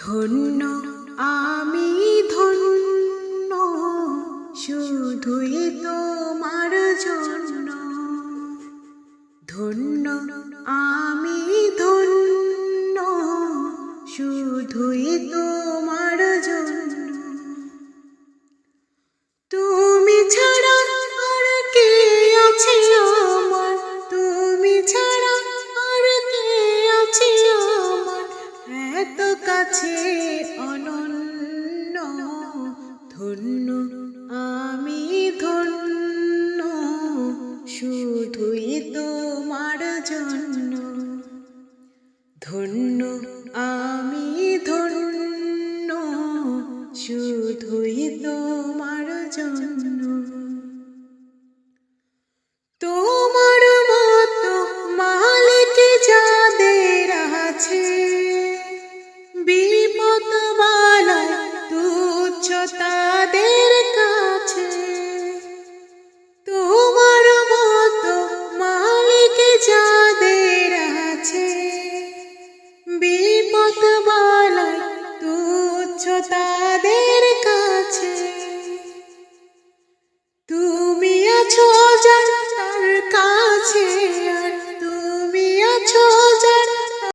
ধন্য আমি ধন্য শুধুই তোমার জন্য। ধন্য আমি ধন্য শুধুই তোমার জন্য। তুমি ছাড়া আর কে আছে আমার, তুমি ছাড়া আর কে আছে আমার, এত কাছে অনন্য। ধন্য আমি ধন্য শুধুই তোমার জন্য। ধন্য আমি ধন্য শুধুই তোমার জন্য। তোমার মতো মালিক যাদের আছে, বিপদ বালায় তুচ্ছ তাদের কাছে। তোমার মতো মালিক যাদের আছে, বিপদ বালায় তুচ্ছ তাদের কাছে।